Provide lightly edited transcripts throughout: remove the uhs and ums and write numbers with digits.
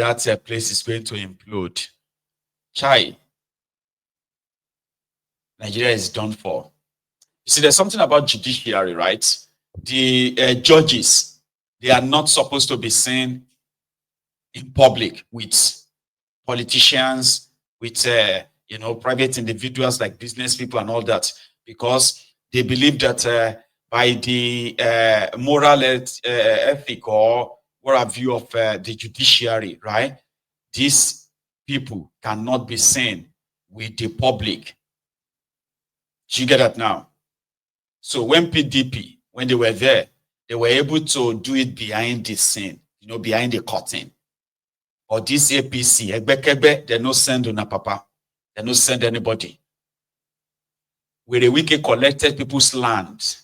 that place is going to implode. Chai, Nigeria is done for. You see, there's something about judiciary, right? The judges, they are not supposed to be seen in public with politicians, with private individuals like business people and all that, because they believe that by the moral ethic or moral view of the judiciary, right, these people cannot be seen with the public. Do you get that now? So when PDP, when they were there, they were able to do it behind the scene, behind the curtain. Or this APC, they no send on a papa. They no send anybody. Where the Wike collected people's land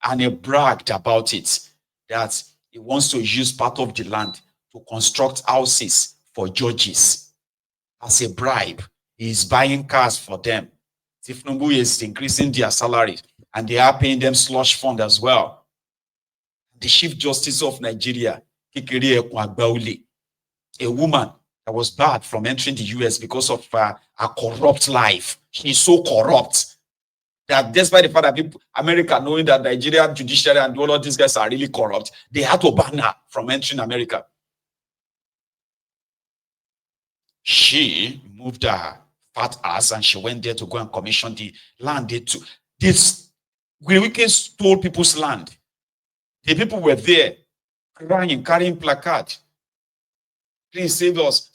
and he bragged about it, that he wants to use part of the land to construct houses for judges. As a bribe, he is buying cars for them. Tifnumbu is increasing their salaries and they are paying them slush fund as well. The Chief Justice of Nigeria, Kekere Ekun, a woman that was barred from entering the US because of a corrupt life. She's so corrupt that despite the fact that people, America, knowing that Nigeria judiciary and all of these guys are really corrupt, they had to ban her from entering America. She moved her fat ass and she went there to go and commission the land. This Wike stole people's land. The people were there crying, carrying placards. Please save us,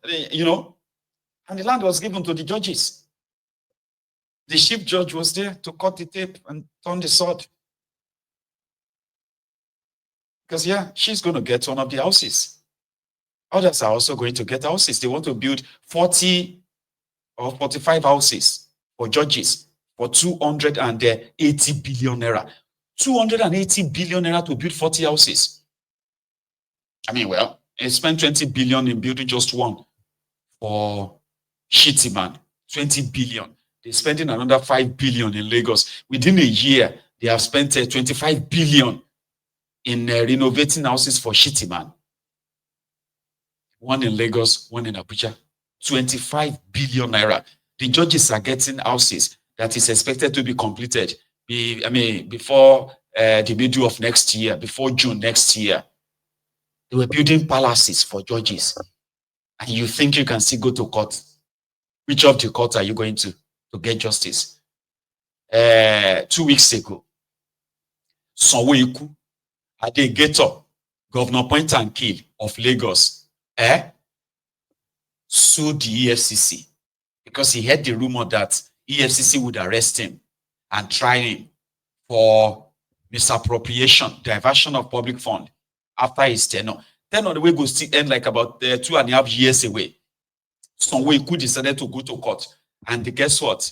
and the land was given to the judges. The chief judge was there to cut the tape and turn the sword. Because, she's going to get one of the houses. Others are also going to get houses. They want to build 40 or 45 houses for judges for 280 billion naira. 280 billion naira to build 40 houses. They spent 20 billion in building just one for Shittiman. 20 billion. They're spending another 5 billion in Lagos. Within a year, they have spent 25 billion in renovating houses for Shittiman. One in Lagos, one in Abuja. 25 billion naira. The judges are getting houses that is expected to be completed before the middle of next year, before June next year. They were building palaces for judges. And you think you can still go to court. Which of the courts are you going to get justice? 2 weeks ago, Sonwo-Iku, Adegeto, Governor Point and Kill of Lagos, sued the EFCC because he heard the rumor that EFCC would arrest him and try him for misappropriation, diversion of public fund after his tenure. Tenure, the way goes still end like about 2.5 years away. Sonwo-Iku decided to go to court. And guess what?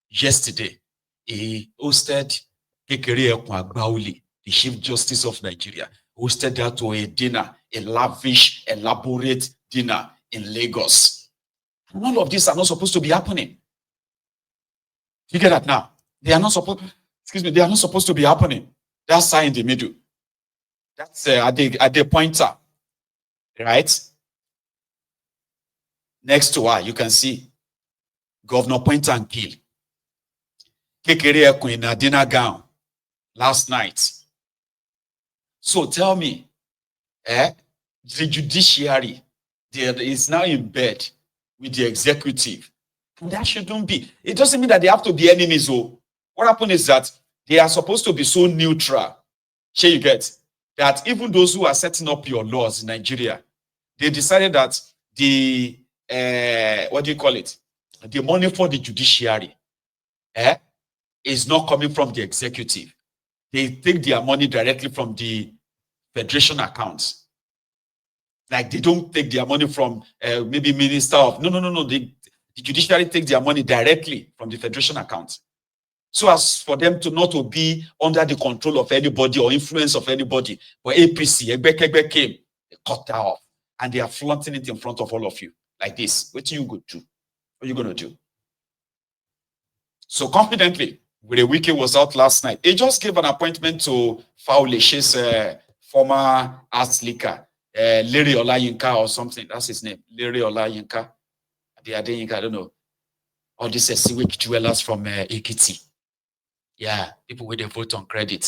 Yesterday, he hosted Kekere Ekun, the Chief Justice of Nigeria, hosted that to a dinner, a lavish, elaborate dinner in Lagos. And all of these are not supposed to be happening. You get that now? They are not supposed to be happening. That's in the middle. That's at the pointer. Right? Next to her, you can see Governor Point and Kill. Kekere Ekun in a dinner gown last night. So tell me, the judiciary is now in bed with the executive. And that shouldn't be. It doesn't mean that they have to be enemies. What happened is that they are supposed to be so neutral. Sure, you get that even those who are setting up your laws in Nigeria, they decided that the the money for the judiciary is not coming from the executive. They take their money directly from the federation accounts. Like they don't take their money from maybe minister of no. The judiciary takes their money directly from the federation accounts. So as for them to not to be under the control of anybody or influence of anybody. But APC, Egbe came, they cut that off. And they are flaunting it in front of all of you. Like this. What are you going to do? What are you going to do? So confidently, Wike was out last night. He just gave an appointment to Fowle, she's former arts leaker, Larry Olayinka or something. That's his name. Larry Olayinka. Adeyinka, I don't know. All these sewage dwellers from Ekiti. Yeah, people with they vote on credit.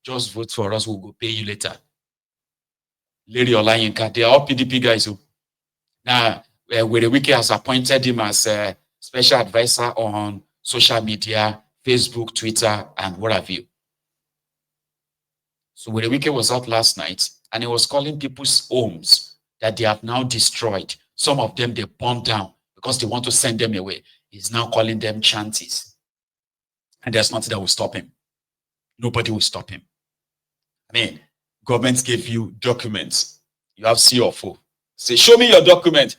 Just vote for us, we'll go pay you later. Larry Olayinka, they are all PDP guys. Now, Werey Wike has appointed him as a special advisor on social media, Facebook, Twitter, and what have you. So Werey Wike was out last night, and he was calling people's homes that they have now destroyed. Some of them they burned down because they want to send them away. He's now calling them shanties. And there's nothing that will stop him. Nobody will stop him. I mean, government gave you documents. You have CFO. Say, show me your document.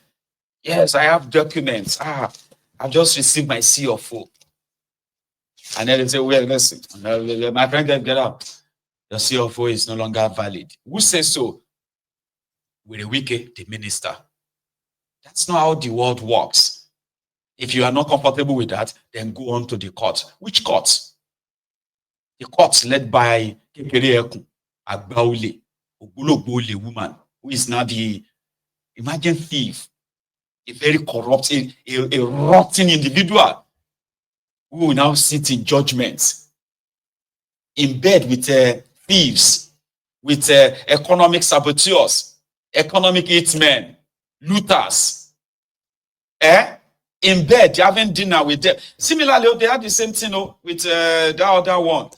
Yes, I have documents. I've just received my CFO. And then they say, well, listen, my friend, get out. The CFO is no longer valid. Who says so? Werey Wike, the minister. That's not how the world works. If you are not comfortable with that, then go on to the court. Which court? The court led by Kekere Agbaule, Ogulogbo woman, who is now the, imagine thief, a very corrupt, a rotten individual who will now sit in judgment in bed with thieves, with economic saboteurs, economic hitmen, looters. In bed, having dinner with them. Similarly, they had the same thing with the other one.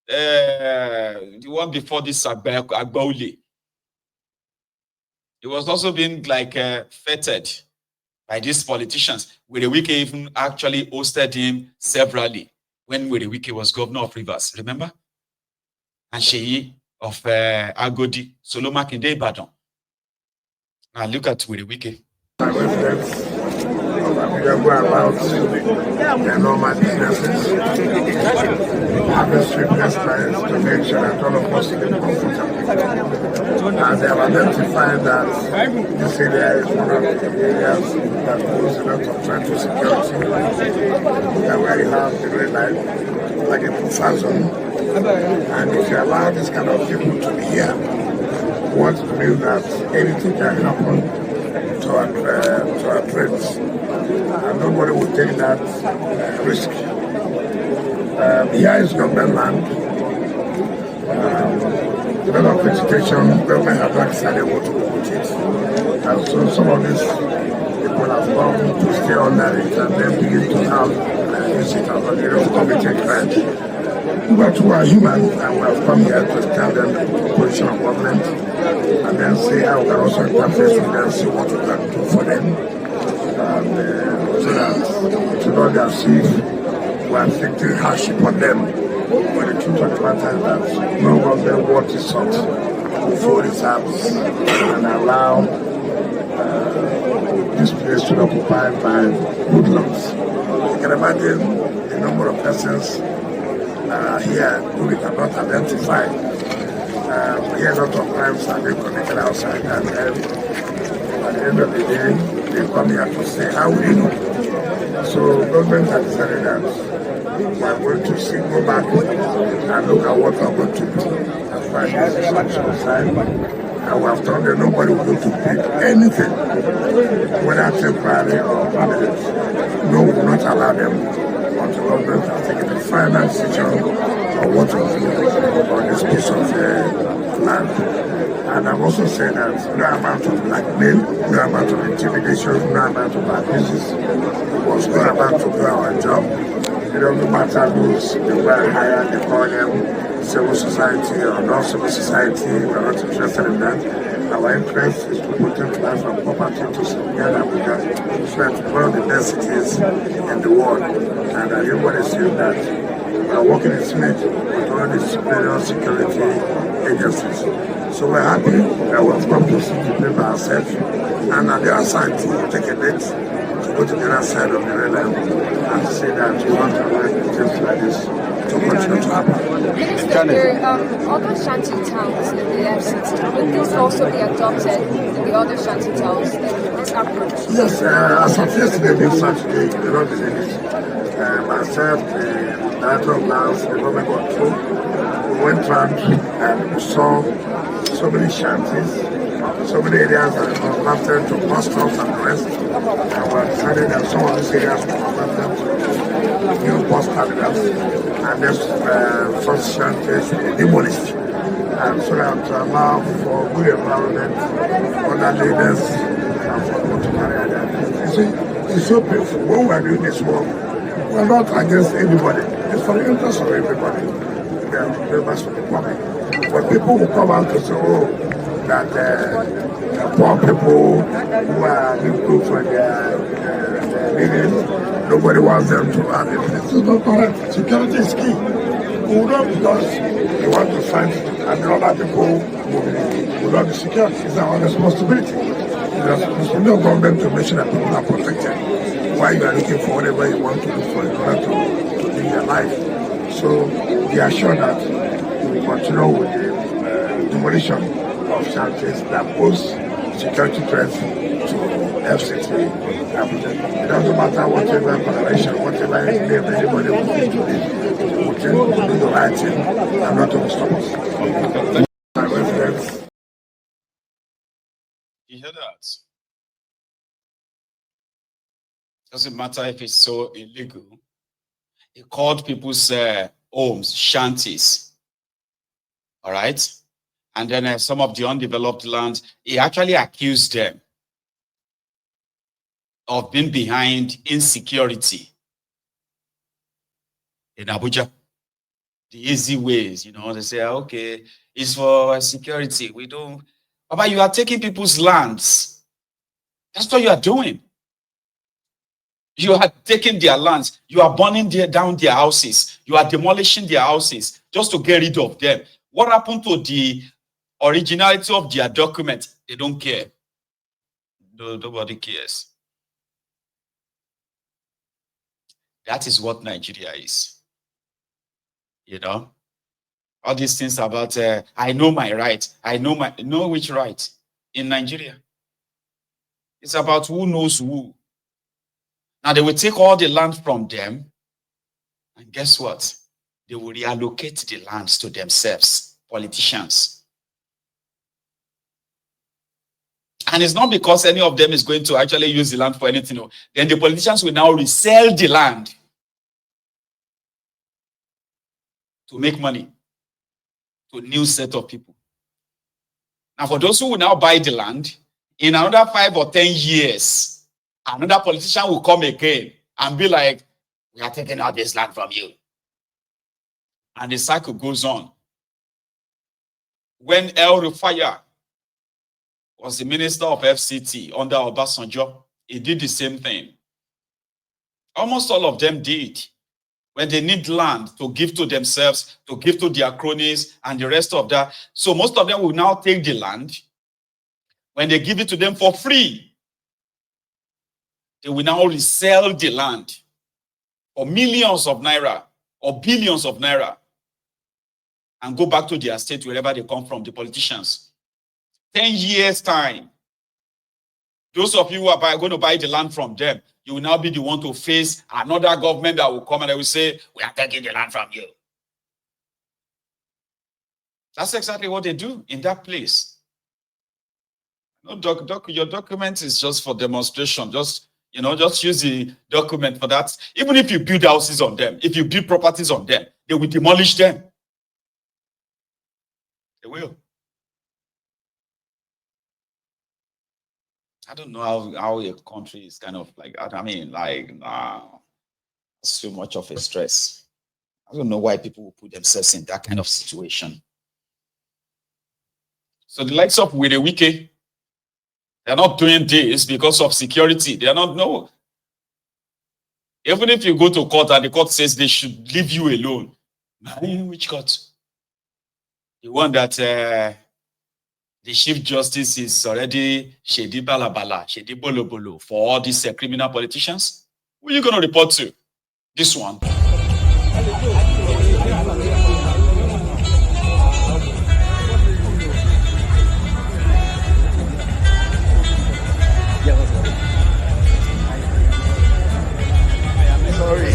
The one before this, Agbaule. It was also being like feted by these politicians. Werey Wike even actually hosted him severally when Werey Wike was governor of Rivers, remember? And Sheyi of Agodi, Solomon Kinde Ibadan. Now look at Werey Wike. We go about their normal businesses, having sweetness times to make sure that all of us live comfortably. And they have identified that this area is one of the areas that poses a lot of threat to security, where you have the red light, like a buffer zone. And if you allow this kind of people to be here, what means that anything can happen to our trades. And nobody will take that risk. Here is government land. A lot of vegetation, government have not decided what to do with it. And so some of these people have come to stay under it and then begin to have use it as an area of committed crime. But we are human and we have come here to stand in the position of government and then see how we can also interface with them, see what we can do for them. So that to not as if we are inflicting hardship on them. But the truth of the matter is that no government wants it sought before reserves and allow this place to be occupied by hoodlums. You can imagine the number of persons here who we cannot identify. We hear a lot of crimes are being committed outside, and then at the end of the day, they come here to say, how will you know? So government has decided that we are going to go back and look at what we are going to do as far as this is concerned. And we have told them nobody will go to pay anything, whether temporary or permanent. No, we will not allow them until government has taken the final decision on what to do on this piece of land. And I've also said that no amount of blackmail, no amount of intimidation, no amount of abuses was no amount to do our job. It doesn't matter who's they were hired, they call them civil society or non-civil society. We're not interested in that. Our interest is to put in life and property to secure Abuja. So that's one of the best cities in the world. And everybody sees that we are working in synergy with all the superior security agencies. So we're happy that we've come to see the paper ourselves. And on the other side, to take a date to go to the other side of the red line and say that we want to avoid things like this to continue to happen. Minister, there are other shanty towns in the FCT. Will this also be adopted in the other shanty towns? This approach? Yes, as of yesterday, being Saturday, the Lord is in it. Myself, the director of Vows, the government control, we went round and we saw so many shanties so many areas that are converted to bus stops and the rest. And we're deciding that some of these areas will convert them to new bus terminals, and this first shanties will be demolished. So that to allow for good environment, other leaders, and for people to carry out. You see, it's so beautiful. When we're doing this work, we're not against anybody. It's for the interest of everybody. We are members of the public. But people who come out to say, oh, that poor people who are improved for their living, nobody wants them to have it. This is not correct. Security is key. We will not, because you want to fight and other people will not be secure. It's our responsibility. It's responsibility of government to make sure that people are protected while you are looking for whatever you want to do for in order to live your life. So we are sure that we will continue with the demolition of shanties that pose security threats to FCT Abuja. It doesn't matter whatever coloration, whatever name anybody will do to this. We can do the right thing and not to stop us. You hear that? Doesn't matter if it's so illegal. He called people's homes shanties. All right? And then some of the undeveloped land, he actually accused them of being behind insecurity in Abuja. The easy ways, they say, okay, it's for security. We don't. But you are taking people's lands. That's what you are doing. You are taking their lands. You are burning down their houses. You are demolishing their houses just to get rid of them. What happened to the originality of their document? They don't care. Nobody cares. That is what Nigeria is. All these things about, I know my right. I know which right in Nigeria. It's about who knows who. Now they will take all the land from them, and guess what? They will reallocate the lands to themselves, politicians. And it's not because any of them is going to actually use the land for anything. No. Then the politicians will now resell the land to make money to a new set of people. Now, for those who will now buy the land, in another 5 or 10 years, another politician will come again and be like, we are taking out this land from you. And the cycle goes on. When El Rufaya was the minister of FCT under Obasanjo, he did the same thing. Almost all of them did. When they need land to give to themselves, to give to their cronies, and the rest of that. So most of them will now take the land. When they give it to them for free, they will now resell the land for millions of naira or billions of naira and go back to their state wherever they come from, the politicians. 10 years' time, those of you who are going to buy the land from them, you will now be the one to face another government that will come and they will say, we are taking the land from you. That's exactly what they do in that place. No, your document is just for demonstration. Just use the document for that. Even if you build houses on them, if you build properties on them, they will demolish them. They will. I don't know how a country is kind of like, so much of a stress. I don't know why people will put themselves in that kind of situation. So the likes of Wike, they're not doing this because of security. They are not, no. Even if you go to court and the court says they should leave you alone. Which court? The one that the Chief Justice is already Shedi Balabala, Shedi Bolobolo for all these criminal politicians? Who are you going to report to? This one. Sorry.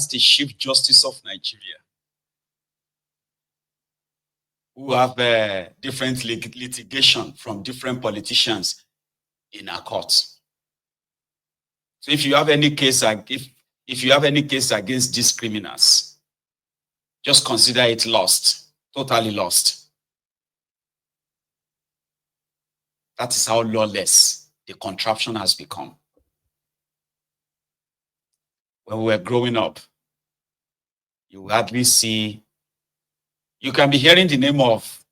That's the Chief Justice of Nigeria, who have different litigation from different politicians in our courts. So if you have any case, if you have any case against these criminals, just consider it lost, totally lost. That is how lawless the contraption has become. When we were growing up, you hardly see, you can be hearing the name of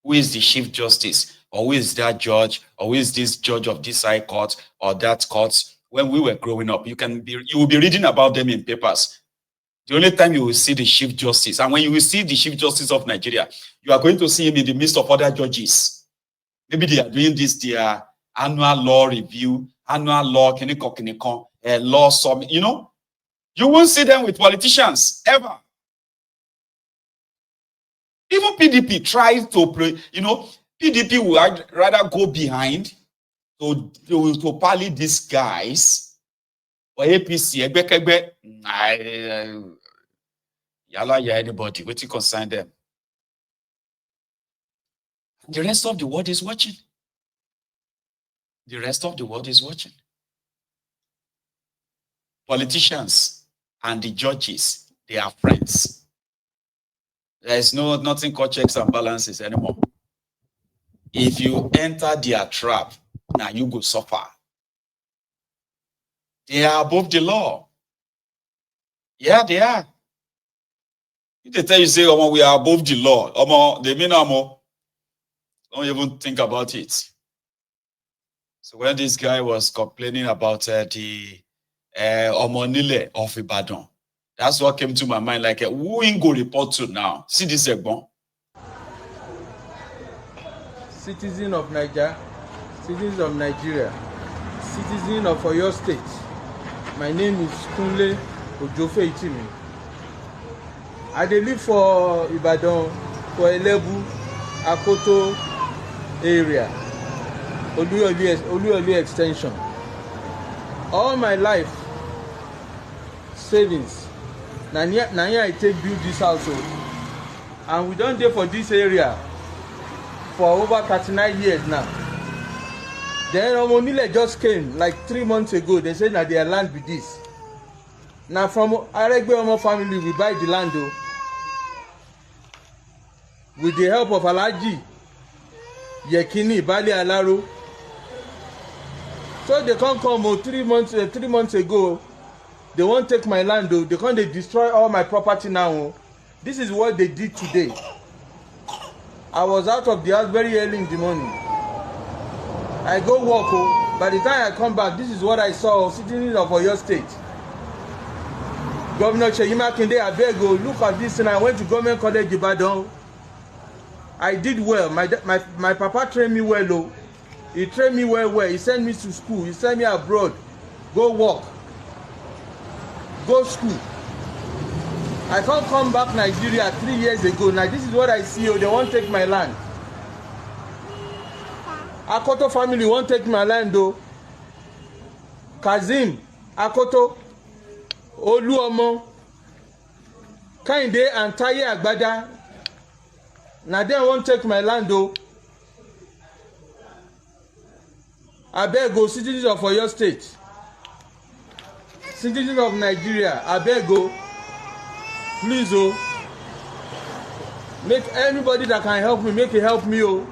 who is the Chief Justice, or who is that judge, or who is this judge of this high court or that court. When we were growing up, you will be reading about them in papers. The only time you will see the Chief Justice, and when you will see the Chief Justice of Nigeria, you are going to see him in the midst of other judges. Maybe they are doing this, their annual law review, annual law, law summit, you know. You won't see them with politicians, ever. Even PDP tries to play, you know, PDP would rather go behind to parley these guys. Or APC, anybody, what you concern them. The rest of the world is watching. The rest of the world is watching. Politicians and the judges, they are friends. There is nothing called checks and balances anymore. If you enter their trap, now you go suffer. They are above the law. Yeah, they are. If they tell you, say, we are above the law, they mean don't even think about it. So when this guy was complaining about the Omonile of Ibadan, that's what came to my mind, like, who in go report to now? See this Egbon? Citizen of Nigeria, citizens of Nigeria, citizen of Oyo State. My name is Kunle Ojofe Itimi. I dey live for Ibadan, for Elebu, Akoto area, Oluyole extension. All my life savings, na here I take build this household, and we don dey for this area for over 39 years now. Then Omonile just came like 3 months ago. They said that their land be this. Now from Aregbe Omo family, we buy the land though, with the help of Alhaji Yekini Bali Alaro. So they can't come 3 months ago. They won't take my land though. They can't destroy all my property now. This is what they did today. I was out of the house very early in the morning. I go walk. By the time I come back, this is what I saw. Citizens of Oyo State. Governor Seyi Makinde, I beg you, look at this. And I went to Government College Ibadan. I did well. My papa trained me well. Though. He trained me well. He sent me to school. He sent me abroad. Go work. Go school. I can't come back Nigeria 3 years ago. Now this is what I see. They won't take my land. Akoto family won't take my land though. Kazim, Akoto, Oluomo, Kainde and Taye Agbada. Now they won't take my land though. I beg go, citizens of Oyo State, citizens of Nigeria, I beg go, please oh, make anybody that can help me, make it help me oh.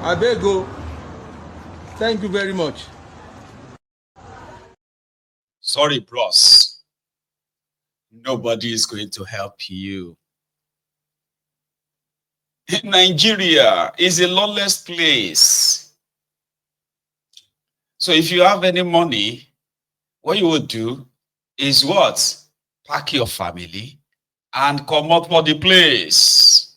I beg go. Thank you very much. Sorry, bros. Nobody is going to help you. Nigeria is a lawless place. So if you have any money, what you would do is what? Pack your family and come out for the place.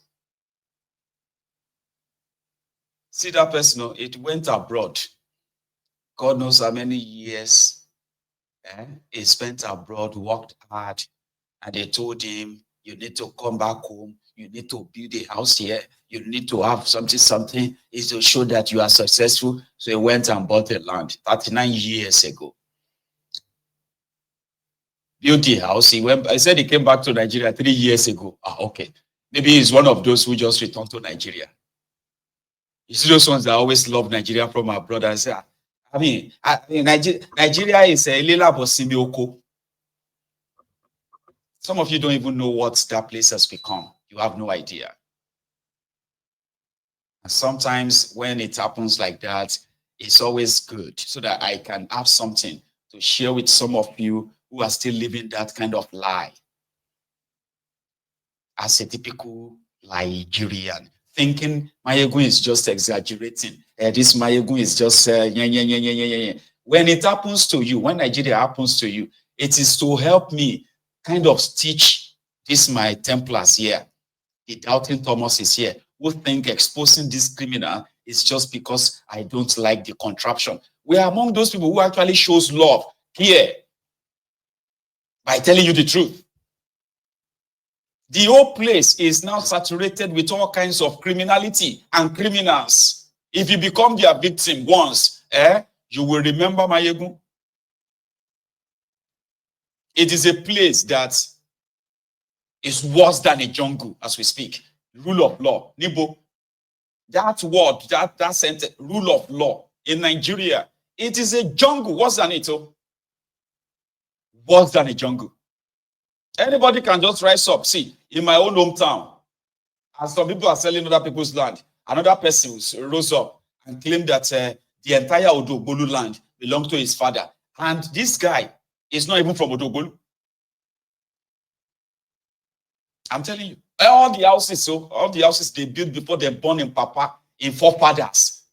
See that person, it went abroad. God knows how many years he spent abroad, worked hard, and they told him, you need to come back home, you need to build a house here, you need to have something is to show that you are successful. So he went and bought a land 39 years ago. built the house. I said he came back to Nigeria 3 years ago. Okay. Maybe he's one of those who just returned to Nigeria. You see those ones that always love Nigeria from our brothers. Nigeria is a Lela Bosimioko. Some of you don't even know what that place has become. You have no idea. And sometimes when it happens like that, it's always good so that I can have something to share with some of you who are still living that kind of lie. As a typical Nigerian, thinking Mayegun is just exaggerating. This Mayegun is just When it happens to you, when Nigeria happens to you, it is to help me kind of teach this my Templars here. The doubting Thomas is here, who think exposing this criminal is just because I don't like the contraption. We are among those people who actually shows love here by telling you the truth. The whole place is now saturated with all kinds of criminality and criminals. If you become their victim once, you will remember Mayegun. It is a place that is worse than a jungle as we speak. Rule of law. Nibo. That word, that sentence, rule of law in Nigeria, it is a jungle. Worse than it, oh. Worse than a jungle. Anybody can just rise up. See, in my own hometown, as some people are selling other people's land, another person rose up and claimed that the entire Odogbolu land belonged to his father. And this guy is not even from Odogbolu. I'm telling you, all the houses they built before they born in Papa, in forefathers,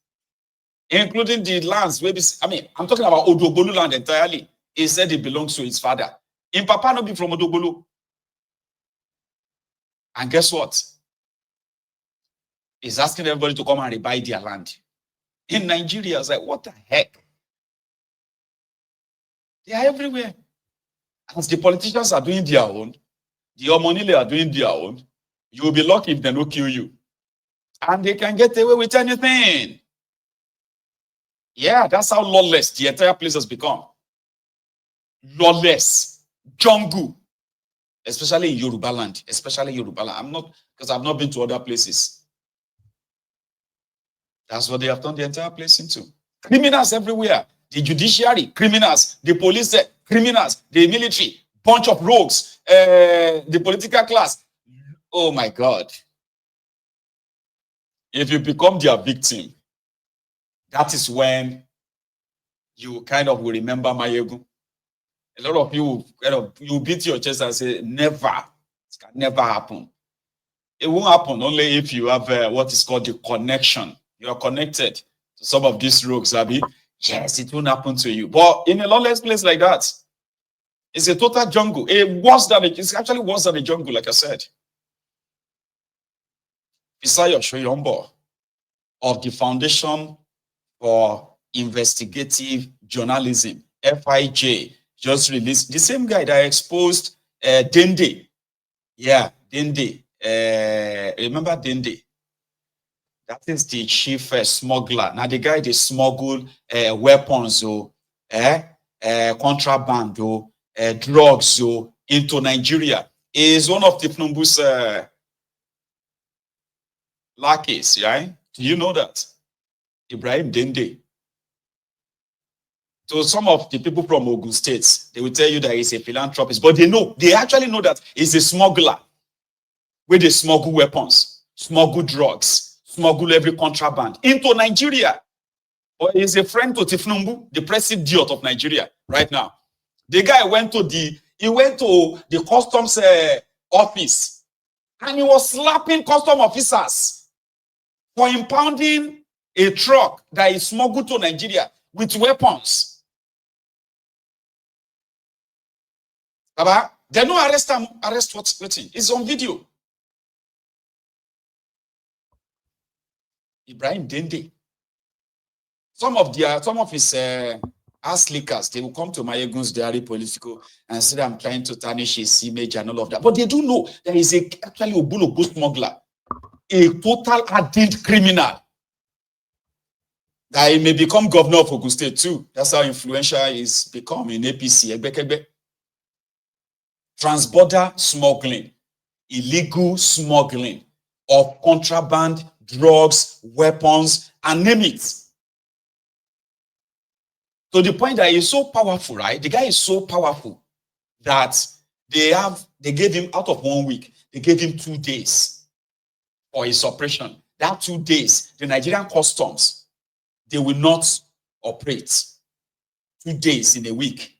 including the lands. I'm talking about Odogbolu land entirely. He said it belongs to his father. In Papa, not be from Odogbolu. And guess what? He's asking everybody to come and rebuy their land. In Nigeria, I was like, what the heck? They are everywhere. As the politicians are doing their own, the Omonile are doing their own, you'll be lucky if they don't kill you. And they can get away with anything. Yeah, that's how lawless the entire place has become. Lawless. Jungle. Especially in Yoruba land. Because I've not been to other places. That's what they have turned the entire place into. Criminals everywhere. The judiciary, criminals. The police, criminals. The military, bunch of rogues. The political class. Oh my God. If you become their victim, that is when you kind of will remember Mayegun. A lot of you you beat your chest and say, never. It can never happen. It won't happen only if you have what is called the connection. You are connected to some of these rogues, Abby. Yes, it won't happen to you. But in a lawless place like that, it's a total jungle. It's actually worse than a jungle, like I said. Fisayo Shoyombo of the Foundation for Investigative Journalism, FIJ, just released the same guy that exposed Dende. Yeah, Dende. Remember Dende? That is the chief smuggler. Now the guy they smuggle weapons, contraband, drugs, into Nigeria. He is one of the Tinubu's lackeys, right? Do you know that? Ibrahim Dende. So some of the people from Ogun State, they will tell you that he's a philanthropist, but they actually know that he's a smuggler, where they smuggle weapons, smuggle drugs, smuggle every contraband into Nigeria. Or he's a friend to Tifnumbu, the president of Nigeria right now. The guy went to the customs office, and he was slapping custom officers for impounding a truck that is smuggled to Nigeria with weapons. Baba, they don't arrest him. Arrest what's waiting. It's on video. Ibrahim Dende. Some of his ass lickers, they will come to Mayegun's diary political and say, I'm trying to tarnish his image and all of that. But they do know there is actually a bull smuggler, a total hardened criminal, that he may become governor of Ogun State too. That's how influential he's become in APC. transborder smuggling, illegal smuggling of contraband, drugs, weapons, and name it. To the point that he's so powerful, right? The guy is so powerful that they gave him, out of 1 week, they gave him 2 days for his operation. That 2 days, the Nigerian customs, they will not operate. 2 days in a week.